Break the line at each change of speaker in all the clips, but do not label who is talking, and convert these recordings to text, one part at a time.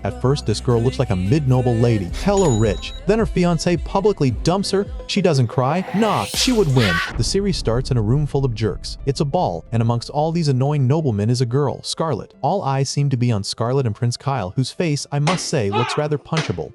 At first, this girl looks like a mid-noble lady, hella rich. Then her fiance publicly dumps her. She doesn't cry. Nah, she would win. The series starts in a room full of jerks. It's a ball, and amongst all these annoying noblemen is a girl, Scarlet. All eyes seem to be on Scarlet and Prince Kyle, whose face, I must say, looks rather punchable.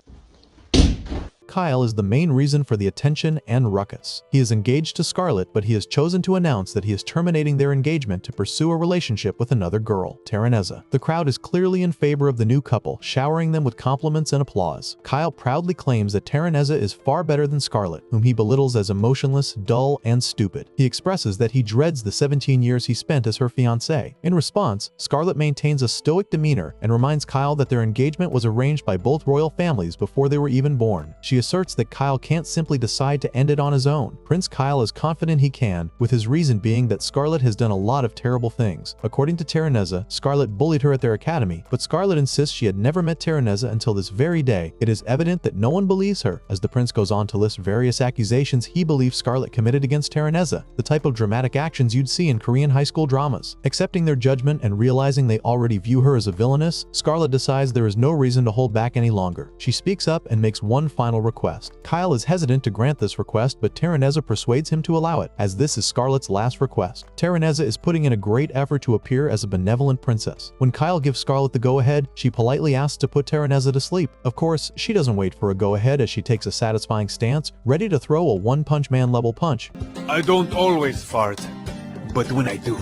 Kyle is the main reason for the attention and ruckus. He is engaged to Scarlet, but he has chosen to announce that he is terminating their engagement to pursue a relationship with another girl, Terraneza. The crowd is clearly in favor of the new couple, showering them with compliments and applause. Kyle proudly claims that Terraneza is far better than Scarlet, whom he belittles as emotionless, dull, and stupid. He expresses that he dreads the 17 years he spent as her fiancé. In response, Scarlet maintains a stoic demeanor and reminds Kyle that their engagement was arranged by both royal families before they were even born. She asserts that Kyle can't simply decide to end it on his own. Prince Kyle is confident he can, with his reason being that Scarlet has done a lot of terrible things. According to Terraneza, Scarlet bullied her at their academy, but Scarlet insists she had never met Terraneza until this very day. It is evident that no one believes her, as the prince goes on to list various accusations he believes Scarlet committed against Terraneza, the type of dramatic actions you'd see in Korean high school dramas. Accepting their judgment and realizing they already view her as a villainess, Scarlet decides there is no reason to hold back any longer. She speaks up and makes one final request. Kyle is hesitant to grant this request, but Terraneza persuades him to allow it, as this is Scarlet's last request. Terraneza is putting in a great effort to appear as a benevolent princess. When Kyle gives Scarlet the go-ahead, she politely asks to put Terraneza to sleep. Of course, she doesn't wait for a go-ahead as she takes a satisfying stance, ready to throw a One-Punch Man level punch.
I don't always fart, but when I do.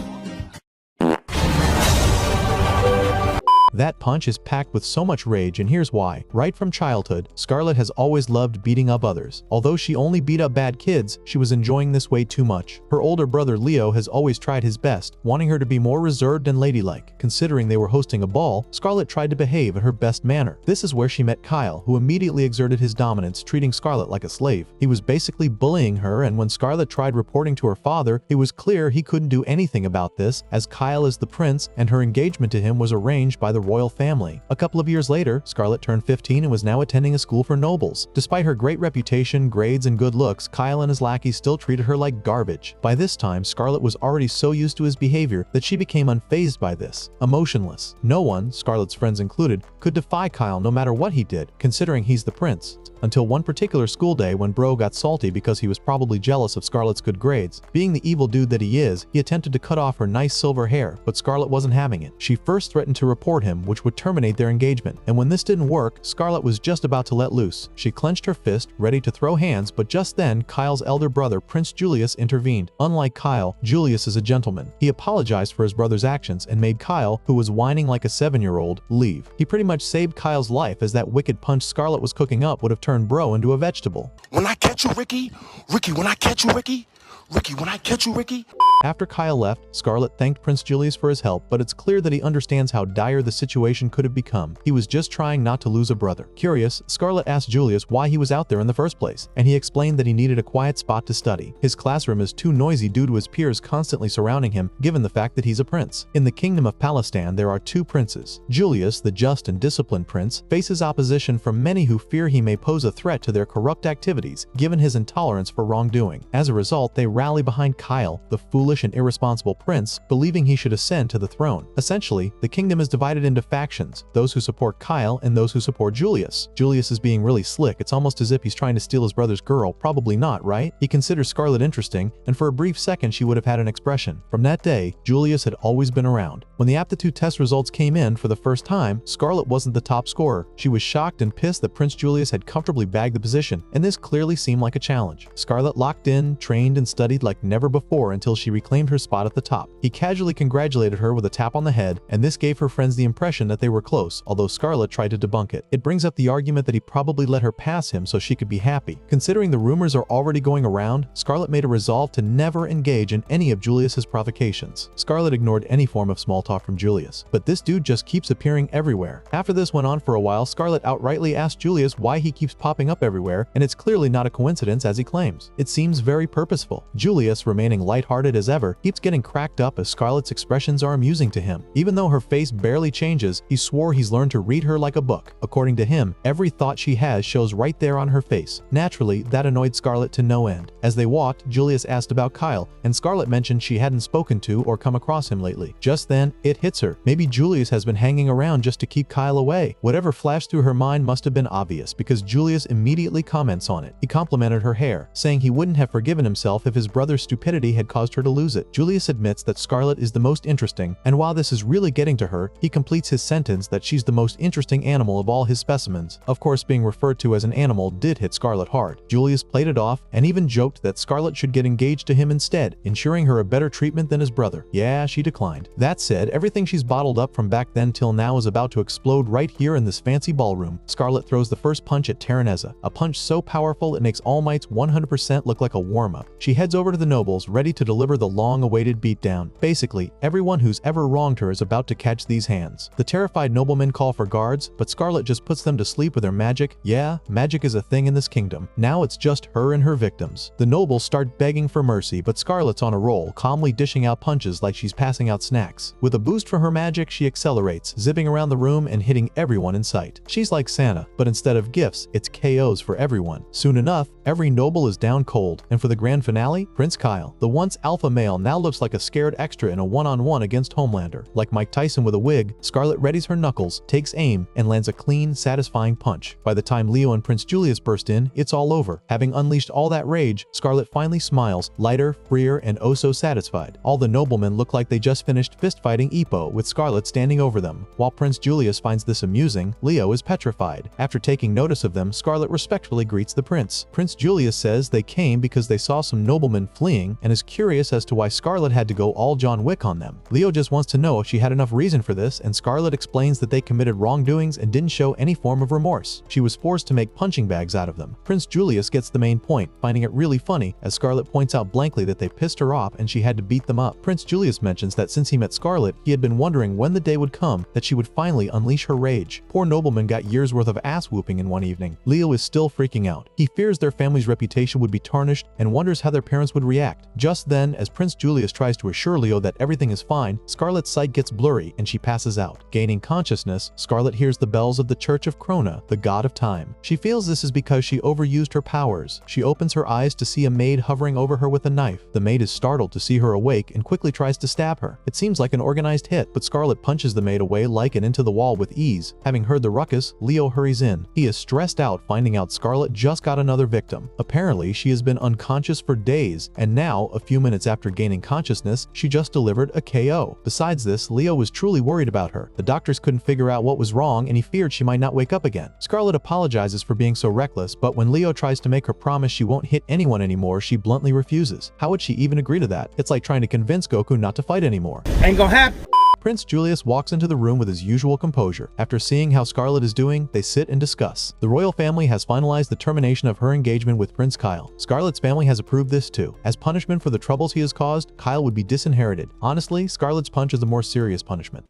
That punch is packed with so much rage, and here's why. Right from childhood, Scarlet has always loved beating up others. Although she only beat up bad kids, she was enjoying this way too much. Her older brother Leo has always tried his best, wanting her to be more reserved and ladylike. Considering they were hosting a ball, Scarlet tried to behave in her best manner. This is where she met Kyle, who immediately exerted his dominance, treating Scarlet like a slave. He was basically bullying her, and when Scarlet tried reporting to her father, it was clear he couldn't do anything about this, as Kyle is the prince, and her engagement to him was arranged by the royal family. A couple of years later, Scarlet turned 15 and was now attending a school for nobles. Despite her great reputation, grades, and good looks, Kyle and his lackeys still treated her like garbage. By this time, Scarlet was already so used to his behavior that she became unfazed by this. Emotionless. No one, Scarlet's friends included, could defy Kyle no matter what he did, considering he's the prince. Until one particular school day when Bro got salty because he was probably jealous of Scarlet's good grades. Being the evil dude that he is, he attempted to cut off her nice silver hair, but Scarlet wasn't having it. She first threatened to report him, which would terminate their engagement, and when this didn't work, Scarlet was just about to let loose. She clenched her fist, ready to throw hands, but just then, Kyle's elder brother, Prince Julius, intervened. Unlike Kyle, Julius is a gentleman. He apologized for his brother's actions and made Kyle, who was whining like a 7-year-old, leave. He pretty much saved Kyle's life, as that wicked punch Scarlet was cooking up would have turned Bro into a vegetable.
When I catch you, Ricky! Ricky, when I catch you, Ricky! Ricky, when I catch you, Ricky!
After Kyle left, Scarlet thanked Prince Julius for his help, but it's clear that he understands how dire the situation could have become. He was just trying not to lose a brother. Curious, Scarlet asked Julius why he was out there in the first place, and he explained that he needed a quiet spot to study. His classroom is too noisy due to his peers constantly surrounding him, given the fact that he's a prince. In the kingdom of Palestine, there are two princes. Julius, the just and disciplined prince, faces opposition from many who fear he may pose a threat to their corrupt activities, given his intolerance for wrongdoing. As a result, they rally behind Kyle, the foolish and irresponsible prince, believing he should ascend to the throne. Essentially, the kingdom is divided into factions, those who support Kyle and those who support Julius. Julius is being really slick. It's almost as if he's trying to steal his brother's girl. Probably not, right? He considers Scarlet interesting, and for a brief second she would have had an expression. From that day, Julius had always been around. When the aptitude test results came in for the first time, Scarlet wasn't the top scorer. She was shocked and pissed that Prince Julius had comfortably bagged the position, and this clearly seemed like a challenge. Scarlet locked in, trained, and studied like never before until she reclaimed her spot at the top. He casually congratulated her with a tap on the head, and this gave her friends the impression that they were close, although Scarlet tried to debunk it. It brings up the argument that he probably let her pass him so she could be happy. Considering the rumors are already going around, Scarlet made a resolve to never engage in any of Julius's provocations. Scarlet ignored any form of small talk from Julius, but this dude just keeps appearing everywhere. After this went on for a while, Scarlet outrightly asked Julius why he keeps popping up everywhere, and it's clearly not a coincidence as he claims. It seems very purposeful. Kyle. Julius, remaining lighthearted as ever, keeps getting cracked up as Scarlett's expressions are amusing to him. Even though her face barely changes, he swore he's learned to read her like a book. According to him, every thought she has shows right there on her face. Naturally, that annoyed Scarlett to no end. As they walked, Julius asked about Kyle, and Scarlett mentioned she hadn't spoken to or come across him lately. Just then, it hits her. Maybe Julius has been hanging around just to keep Kyle away. Whatever flashed through her mind must have been obvious, because Julius immediately comments on it. He complimented her hair, saying he wouldn't have forgiven himself if his brother's stupidity had caused her to lose it. Julius admits that Scarlett is the most interesting, and while this is really getting to her, he completes his sentence that she's the most interesting animal of all his specimens. Of course, being referred to as an animal did hit Scarlett hard. Julius played it off and even joked that Scarlett should get engaged to him instead, ensuring her a better treatment than his brother. Yeah, she declined. That said, everything she's bottled up from back then till now is about to explode right here in this fancy ballroom. Scarlett throws the first punch at Terraneza, a punch so powerful it makes All Might's 100% look like a warm-up. She heads over to the nobles, ready to deliver the long-awaited beatdown. Basically, everyone who's ever wronged her is about to catch these hands. The terrified noblemen call for guards, but Scarlett just puts them to sleep with her magic. Yeah, magic is a thing in this kingdom. Now it's just her and her victims. The nobles start begging for mercy, but Scarlett's on a roll, calmly dishing out punches like she's passing out snacks. With a boost from her magic, she accelerates, zipping around the room and hitting everyone in sight. She's like Santa, but instead of gifts, it's KOs for everyone. Soon enough, every noble is down cold, and for the grand finale, Prince Kyle, the once alpha male, now looks like a scared extra in a one-on-one against Homelander. Like Mike Tyson with a wig, Scarlett readies her knuckles, takes aim, and lands a clean, satisfying punch. By the time Leo and Prince Julius burst in, it's all over. Having unleashed all that rage, Scarlett finally smiles, lighter, freer, and oh so satisfied. All the noblemen look like they just finished fist-fighting Ippo, with Scarlett standing over them. While Prince Julius finds this amusing, Leo is petrified. After taking notice of them, Scarlett respectfully greets the prince. Prince Julius says they came because they saw some noblemen fleeing and is curious as to why Scarlett had to go all John Wick on them. Leo just wants to know if she had enough reason for this, and Scarlett explains that they committed wrongdoings and didn't show any form of remorse. She was forced to make punching bags out of them. Prince Julius gets the main point, finding it really funny as Scarlett points out blankly that they pissed her off and she had to beat them up. Prince Julius mentions that since he met Scarlett, he had been wondering when the day would come that she would finally unleash her rage. Poor nobleman got years worth of ass whooping in one evening. Leo is still freaking out. He fears their family's reputation would be tarnished and wonders how their parents would react. Just then, as Prince Julius tries to assure Leo that everything is fine, Scarlett's sight gets blurry and she passes out. Gaining consciousness, Scarlett hears the bells of the Church of Krona, the god of time. She feels this is because she overused her powers. She opens her eyes to see a maid hovering over her with a knife. The maid is startled to see her awake and quickly tries to stab her. It seems like an organized hit, but Scarlett punches the maid away like and into the wall with ease. Having heard the ruckus, Leo hurries in. He is stressed out finding out Scarlett just got another victim. Apparently, she has been unconscious for days, and now, a few minutes after gaining consciousness, she just delivered a KO. Besides this, Leo was truly worried about her. The doctors couldn't figure out what was wrong and he feared she might not wake up again. Scarlett apologizes for being so reckless, but when Leo tries to make her promise she won't hit anyone anymore, she bluntly refuses. How would she even agree to that? It's like trying to convince Goku not to fight anymore.
Ain't gonna happen.
Prince Julius walks into the room with his usual composure. After seeing how Scarlett is doing, they sit and discuss. The royal family has finalized the termination of her engagement with Prince Kyle. Scarlett's family has approved this too. As punishment for the troubles he has caused, Kyle would be disinherited. Honestly, Scarlett's punch is a more serious punishment.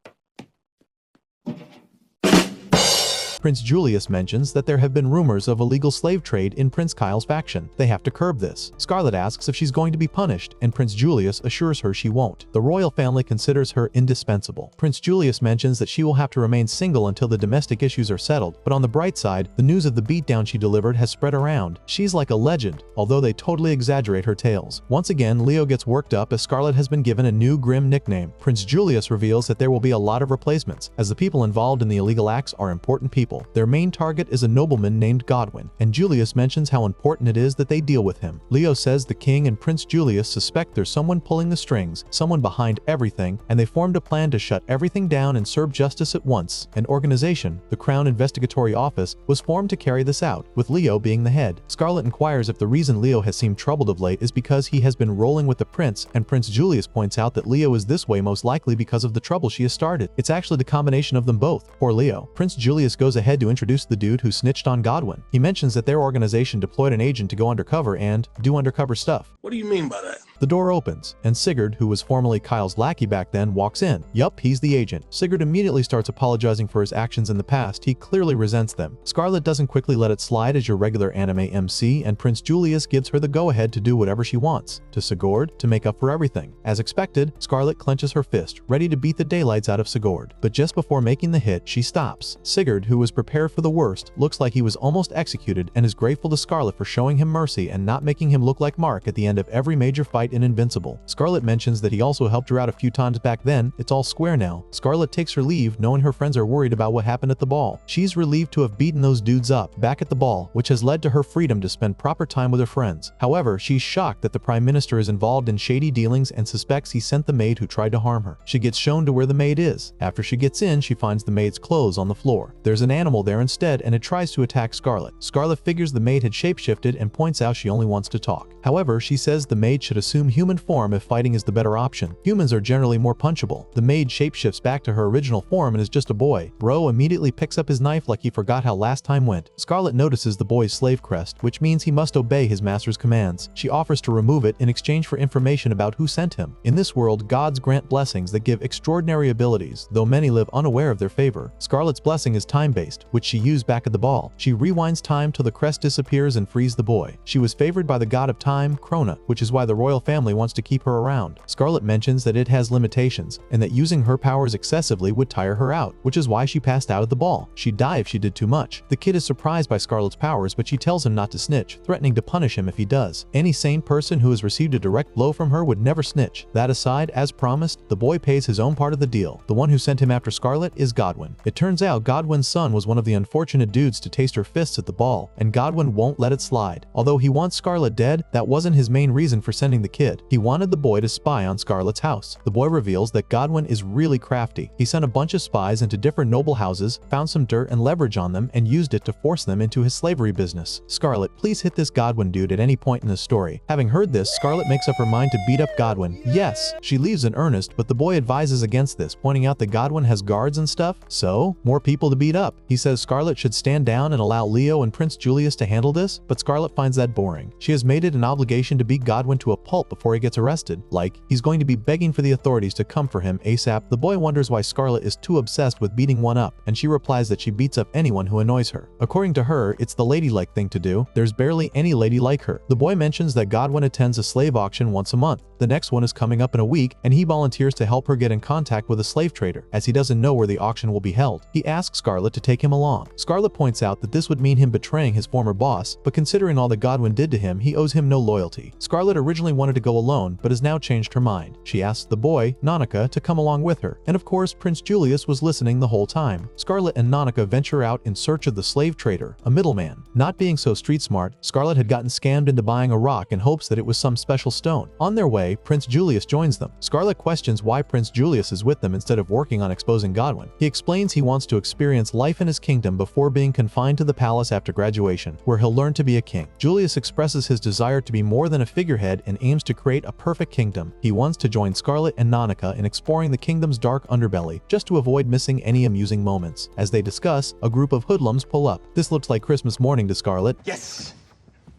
Prince Julius mentions that there have been rumors of illegal slave trade in Prince Kyle's faction. They have to curb this. Scarlett asks if she's going to be punished, and Prince Julius assures her she won't. The royal family considers her indispensable. Prince Julius mentions that she will have to remain single until the domestic issues are settled, but on the bright side, the news of the beatdown she delivered has spread around. She's like a legend, although they totally exaggerate her tales. Once again, Leo gets worked up as Scarlett has been given a new grim nickname. Prince Julius reveals that there will be a lot of replacements, as the people involved in the illegal acts are important people. Their main target is a nobleman named Godwin, and Julius mentions how important it is that they deal with him. Leo says the king and Prince Julius suspect there's someone pulling the strings, someone behind everything, and they formed a plan to shut everything down and serve justice at once. An organization, the Crown Investigatory Office, was formed to carry this out, with Leo being the head. Scarlett inquires if the reason Leo has seemed troubled of late is because he has been rolling with the prince, and Prince Julius points out that Leo is this way most likely because of the trouble she has started. It's actually the combination of them both. Poor Leo. Prince Julius goes ahead ahead to introduce the dude who snitched on Godwin. He mentions that their organization deployed an agent to go undercover and do undercover stuff.
What do you mean by that?
The door opens, and Sigurd, who was formerly Kyle's lackey back then, walks in. Yup, he's the agent. Sigurd immediately starts apologizing for his actions in the past. He clearly resents them. Scarlet doesn't quickly let it slide as your regular anime MC, and Prince Julius gives her the go-ahead to do whatever she wants, to Sigurd, to make up for everything. As expected, Scarlet clenches her fist, ready to beat the daylights out of Sigurd. But just before making the hit, she stops. Sigurd, who was prepared for the worst, looks like he was almost executed and is grateful to Scarlet for showing him mercy and not making him look like Mark at the end of every major fight in Invincible. Scarlet mentions that he also helped her out a few times back then. It's all square now. Scarlet takes her leave, knowing her friends are worried about what happened at the ball. She's relieved to have beaten those dudes up back at the ball, which has led to her freedom to spend proper time with her friends. However, she's shocked that the Prime Minister is involved in shady dealings and suspects he sent the maid who tried to harm her. She gets shown to where the maid is. After she gets in, she finds the maid's clothes on the floor. There's an animal there instead, and it tries to attack Scarlet. Scarlet figures the maid had shapeshifted and points out she only wants to talk. However, she says the maid should assume human form if fighting is the better option. Humans are generally more punchable. The maid shapeshifts back to her original form and is just a boy. Bro immediately picks up his knife like he forgot how last time went. Scarlet notices the boy's slave crest, which means he must obey his master's commands. She offers to remove it in exchange for information about who sent him. In this world, gods grant blessings that give extraordinary abilities, though many live unaware of their favor. Scarlet's blessing is time-based, which she used back at the ball. She rewinds time till the crest disappears and frees the boy. She was favored by the god of time, Krona, which is why the royal family wants to keep her around. Scarlet mentions that it has limitations, and that using her powers excessively would tire her out, which is why she passed out at the ball. She'd die if she did too much. The kid is surprised by Scarlet's powers, but she tells him not to snitch, threatening to punish him if he does. Any sane person who has received a direct blow from her would never snitch. That aside, as promised, the boy pays his own part of the deal. The one who sent him after Scarlet is Godwin. It turns out Godwin's son was one of the unfortunate dudes to taste her fists at the ball, and Godwin won't let it slide. Although he wants Scarlet dead, that wasn't his main reason for sending the kid. He wanted the boy to spy on Scarlet's house. The boy reveals that Godwin is really crafty. He sent a bunch of spies into different noble houses, found some dirt and leverage on them, and used it to force them into his slavery business. Scarlet, please hit this Godwin dude at any point in the story. Having heard this, Scarlet makes up her mind to beat up Godwin. Yes, she leaves in earnest, but the boy advises against this, pointing out that Godwin has guards and stuff. So, more people to beat up. He says Scarlet should stand down and allow Leo and Prince Julius to handle this, but Scarlet finds that boring. She has made it an obligation to beat Godwin to a pulp before he gets arrested. Like, he's going to be begging for the authorities to come for him ASAP. The boy wonders why Scarlet is too obsessed with beating one up, and she replies that she beats up anyone who annoys her. According to her, it's the ladylike thing to do. There's barely any lady like her. The boy mentions that Godwin attends a slave auction once a month. The next one is coming up in a week, and he volunteers to help her get in contact with a slave trader, as he doesn't know where the auction will be held. He asks Scarlet to take him along. Scarlet points out that this would mean him betraying his former boss, but considering all that Godwin did to him, he owes him no loyalty. Scarlet originally wanted to go alone, but has now changed her mind. She asks the boy, Nonica, to come along with her, and of course Prince Julius was listening the whole time. Scarlet and Nonica venture out in search of the slave trader, a middleman. Not being so street smart, Scarlet had gotten scammed into buying a rock in hopes that it was some special stone. On their way, Prince Julius joins them. Scarlet questions why Prince Julius is with them instead of working on exposing Godwin. He explains he wants to experience life in his kingdom before being confined to the palace after graduation, where he'll learn to be a king. Julius expresses his desire to be more than a figurehead and aims to create a perfect kingdom. He wants to join Scarlet and Nonica in exploring the kingdom's dark underbelly, just to avoid missing any amusing moments. As they discuss, a group of hoodlums pull up. This looks like Christmas morning to Scarlet.
Yes,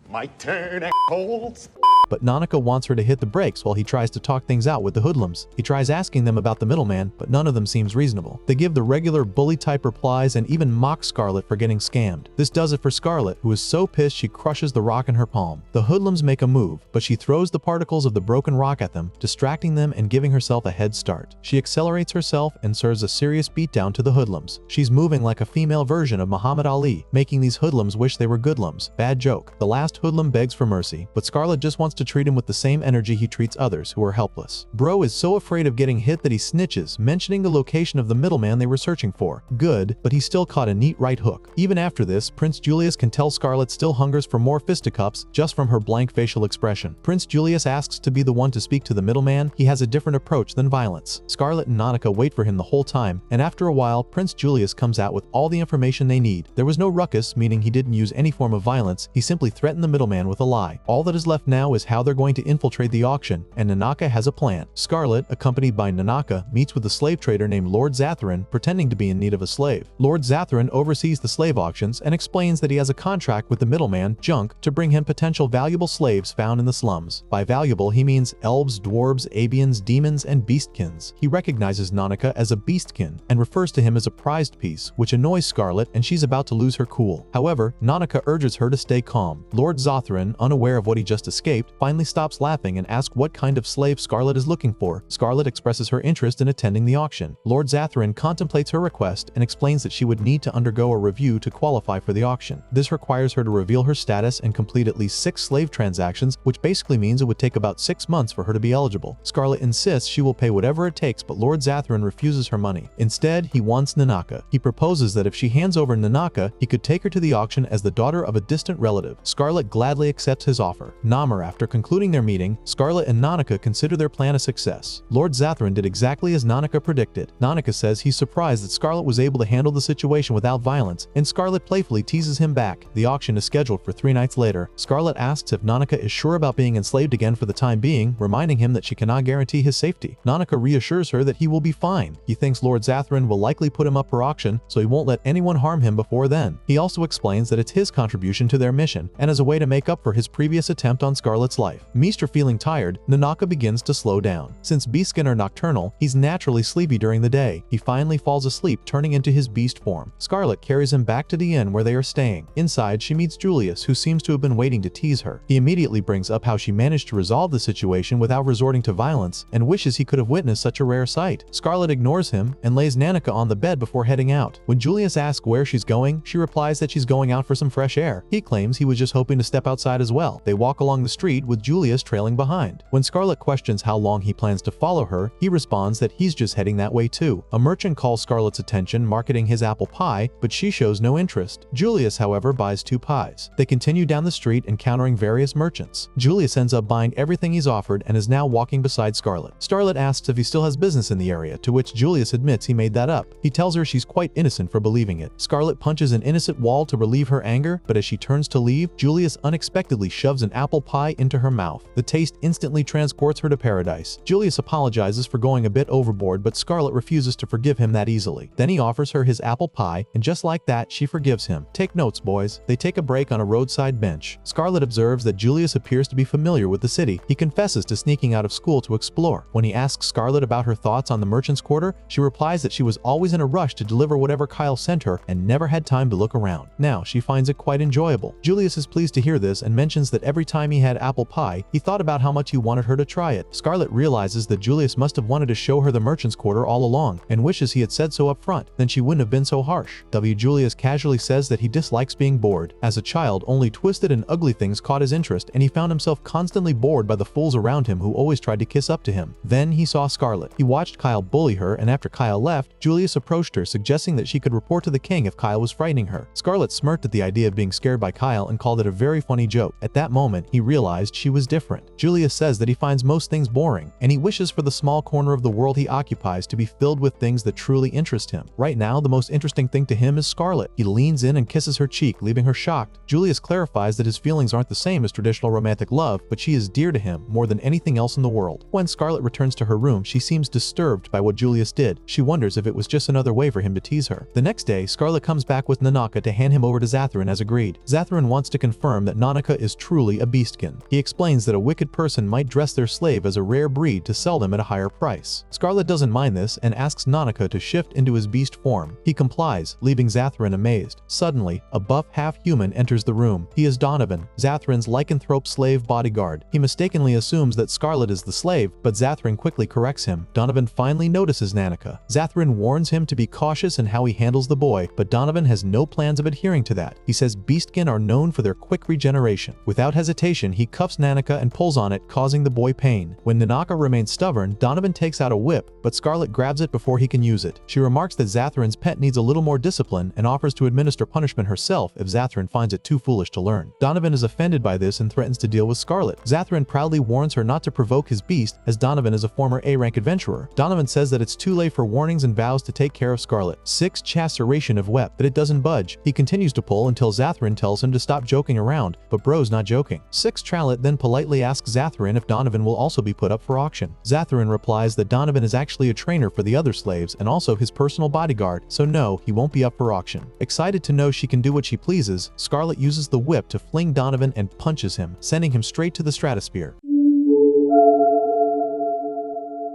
my turn, assholes.
But Nonica wants her to hit the brakes while he tries to talk things out with the hoodlums. He tries asking them about the middleman, but none of them seems reasonable. They give the regular bully-type replies and even mock Scarlet for getting scammed. This does it for Scarlet, who is so pissed she crushes the rock in her palm. The hoodlums make a move, but she throws the particles of the broken rock at them, distracting them and giving herself a head start. She accelerates herself and serves a serious beatdown to the hoodlums. She's moving like a female version of Muhammad Ali, making these hoodlums wish they were goodlums. Bad joke. The last hoodlum begs for mercy, but Scarlet just wants to treat him with the same energy he treats others who are helpless. Bro is so afraid of getting hit that he snitches, mentioning the location of the middleman they were searching for. Good, but he still caught a neat right hook. Even after this, Prince Julius can tell Scarlet still hungers for more fisticuffs just from her blank facial expression. Prince Julius asks to be the one to speak to the middleman. He has a different approach than violence. Scarlet and Nonica wait for him the whole time, and after a while, Prince Julius comes out with all the information they need. There was no ruckus, meaning he didn't use any form of violence. He simply threatened the middleman with a lie. All that is left now is wonders how they're going to infiltrate the auction, and Nanaka has a plan. Scarlet, accompanied by Nanaka, meets with a slave trader named Lord Zatharin, pretending to be in need of a slave. Lord Zatharin oversees the slave auctions and explains that he has a contract with the middleman, Junk, to bring him potential valuable slaves found in the slums. By valuable, he means elves, dwarves, abians, demons, and beastkins. He recognizes Nanaka as a beastkin and refers to him as a prized piece, which annoys Scarlet, and she's about to lose her cool. However, Nanaka urges her to stay calm. Lord Zatharin, unaware of what he just escaped, finally stops laughing and asks what kind of slave Scarlet is looking for. Scarlet expresses her interest in attending the auction. Lord Zatharin contemplates her request and explains that she would need to undergo a review to qualify for the auction. This requires her to reveal her status and complete at least 6 slave transactions, which basically means it would take about 6 months for her to be eligible. Scarlet insists she will pay whatever it takes, but Lord Zatharin refuses her money. Instead, he wants Nanaka. He proposes that if she hands over Nanaka, he could take her to the auction as the daughter of a distant relative. Scarlet gladly accepts his offer. After concluding their meeting, Scarlet and Nanaka consider their plan a success. Lord Zatharin did exactly as Nanaka predicted. Nanaka says he's surprised that Scarlet was able to handle the situation without violence, and Scarlet playfully teases him back. The auction is scheduled for 3 nights later. Scarlet asks if Nanaka is sure about being enslaved again for the time being, reminding him that she cannot guarantee his safety. Nanaka reassures her that he will be fine. He thinks Lord Zatharin will likely put him up for auction, so he won't let anyone harm him before then. He also explains that it's his contribution to their mission, and as a way to make up for his previous attempt on Scarlet's life. Meester feeling tired, Nanaka begins to slow down. Since beastskin are nocturnal, he's naturally sleepy during the day. He finally falls asleep, turning into his beast form. Scarlet carries him back to the inn where they are staying. Inside, she meets Julius, who seems to have been waiting to tease her. He immediately brings up how she managed to resolve the situation without resorting to violence, and wishes he could have witnessed such a rare sight. Scarlet ignores him and lays Nanaka on the bed before heading out. When Julius asks where she's going, she replies that she's going out for some fresh air. He claims he was just hoping to step outside as well. They walk along the street with Julius trailing behind. When Scarlet questions how long he plans to follow her, he responds that he's just heading that way too. A merchant calls Scarlet's attention marketing his apple pie, but she shows no interest. Julius, however, buys 2 pies. They continue down the street encountering various merchants. Julius ends up buying everything he's offered and is now walking beside Scarlet. Scarlet asks if he still has business in the area, to which Julius admits he made that up. He tells her she's quite innocent for believing it. Scarlet punches an innocent wall to relieve her anger, but as she turns to leave, Julius unexpectedly shoves an apple pie into her mouth. The taste instantly transports her to paradise. Julius apologizes for going a bit overboard, but Scarlet refuses to forgive him that easily. Then he offers her his apple pie, and just like that, she forgives him. Take notes, boys. They take a break on a roadside bench. Scarlet observes that Julius appears to be familiar with the city. He confesses to sneaking out of school to explore. When he asks Scarlet about her thoughts on the merchant's quarter, she replies that she was always in a rush to deliver whatever Kyle sent her and never had time to look around. Now, she finds it quite enjoyable. Julius is pleased to hear this and mentions that every time he had apple pie, he thought about how much he wanted her to try it. Scarlet realizes that Julius must have wanted to show her the merchant's quarter all along and wishes he had said so up front. Then she wouldn't have been so harsh. Julius casually says that he dislikes being bored. As a child, only twisted and ugly things caught his interest, and he found himself constantly bored by the fools around him who always tried to kiss up to him. Then he saw Scarlet. He watched Kyle bully her, and after Kyle left, Julius approached her, suggesting that she could report to the king if Kyle was frightening her. Scarlet smirked at the idea of being scared by Kyle and called it a very funny joke. At that moment, he realized she was different. Julius says that he finds most things boring, and he wishes for the small corner of the world he occupies to be filled with things that truly interest him. Right now, the most interesting thing to him is Scarlet. He leans in and kisses her cheek, leaving her shocked. Julius clarifies that his feelings aren't the same as traditional romantic love, but she is dear to him more than anything else in the world. When Scarlet returns to her room, she seems disturbed by what Julius did. She wonders if it was just another way for him to tease her. The next day, Scarlet comes back with Nanaka to hand him over to Zatharin as agreed. Zatharin wants to confirm that Nanaka is truly a beastkin. He explains that a wicked person might dress their slave as a rare breed to sell them at a higher price. Scarlet doesn't mind this and asks Nanaka to shift into his beast form. He complies, leaving Zatharin amazed. Suddenly, a buff half-human enters the room. He is Donovan, Zatharin's lycanthrope slave bodyguard. He mistakenly assumes that Scarlet is the slave, but Zatharin quickly corrects him. Donovan finally notices Nanaka. Zatharin warns him to be cautious in how he handles the boy, but Donovan has no plans of adhering to that. He says beastkin are known for their quick regeneration. Without hesitation, he cuffs Nanaka and pulls on it, causing the boy pain. When Nanaka remains stubborn, Donovan takes out a whip, but Scarlet grabs it before he can use it. She remarks that Zatharin's pet needs a little more discipline and offers to administer punishment herself if Zatharin finds it too foolish to learn. Donovan is offended by this and threatens to deal with Scarlet. Zatharin proudly warns her not to provoke his beast, as Donovan is a former A-rank adventurer. Donovan says that it's too late for warnings and vows to take care of Scarlet. 6 Chaceration of Wep, but it doesn't budge. He continues to pull until Zatharin tells him to stop joking around, but bro's not joking. 6 Tralet then politely asks Zatharin if Donovan will also be put up for auction. Zatharin replies that Donovan is actually a trainer for the other slaves and also his personal bodyguard, so no, he won't be up for auction. Excited to know she can do what she pleases, Scarlet uses the whip to fling Donovan and punches him, sending him straight to the stratosphere.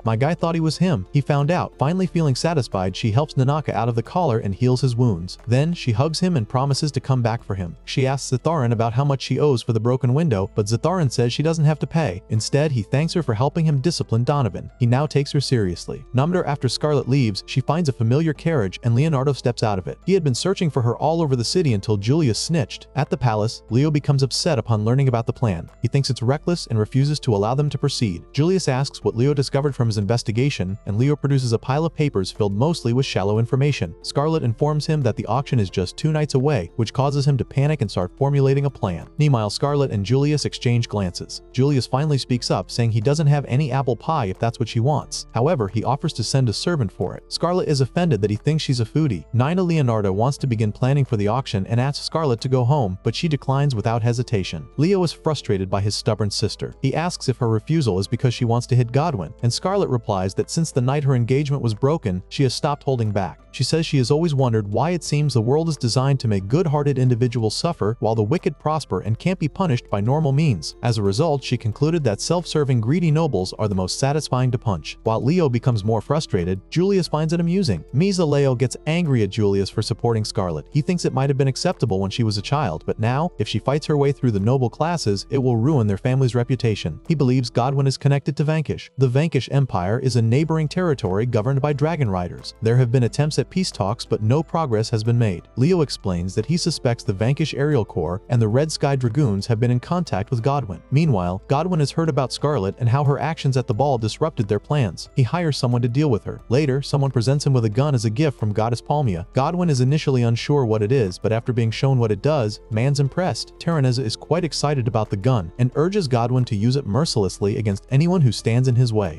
My guy thought he was him. He found out. Finally feeling satisfied, she helps Nanaka out of the collar and heals his wounds. Then she hugs him and promises to come back for him. She asks Zatharin about how much she owes for the broken window, but Zatharin says she doesn't have to pay. Instead, he thanks her for helping him discipline Donovan. He now takes her seriously. Number after Scarlet leaves, she finds a familiar carriage and Leonardo steps out of it. He had been searching for her all over the city until Julius snitched. At the palace, Leo becomes upset upon learning about the plan. He thinks it's reckless and refuses to allow them to proceed. Julius asks what Leo discovered from his investigation, and Leo produces a pile of papers filled mostly with shallow information. Scarlet informs him that the auction is just 2 nights away, which causes him to panic and start formulating a plan. Meanwhile, Scarlet and Julius exchange glances. Julius finally speaks up, saying he doesn't have any apple pie if that's what she wants. However, he offers to send a servant for it. Scarlet is offended that he thinks she's a foodie. Nina Leonardo wants to begin planning for the auction and asks Scarlet to go home, but she declines without hesitation. Leo is frustrated by his stubborn sister. He asks if her refusal is because she wants to hit Godwin, and Scarlet replies that since the night her engagement was broken, she has stopped holding back. She says she has always wondered why it seems the world is designed to make good-hearted individuals suffer while the wicked prosper and can't be punished by normal means. As a result, she concluded that self-serving greedy nobles are the most satisfying to punch. While Leo becomes more frustrated, Julius finds it amusing. Misa Leo gets angry at Julius for supporting Scarlet. He thinks it might have been acceptable when she was a child, but now, if she fights her way through the noble classes, it will ruin their family's reputation. He believes Godwin is connected to Vanquish. The Vanquish Empire is a neighboring territory governed by dragon riders. There have been attempts at peace talks, but no progress has been made. Leo explains that he suspects the Vanquish Aerial Corps and the Red Sky Dragoons have been in contact with Godwin. Meanwhile, Godwin has heard about Scarlet and how her actions at the ball disrupted their plans. He hires someone to deal with her. Later, someone presents him with a gun as a gift from Goddess Palmia. Godwin is initially unsure what it is, but after being shown what it does, man's impressed. Terraneza is quite excited about the gun and urges Godwin to use it mercilessly against anyone who stands in his way.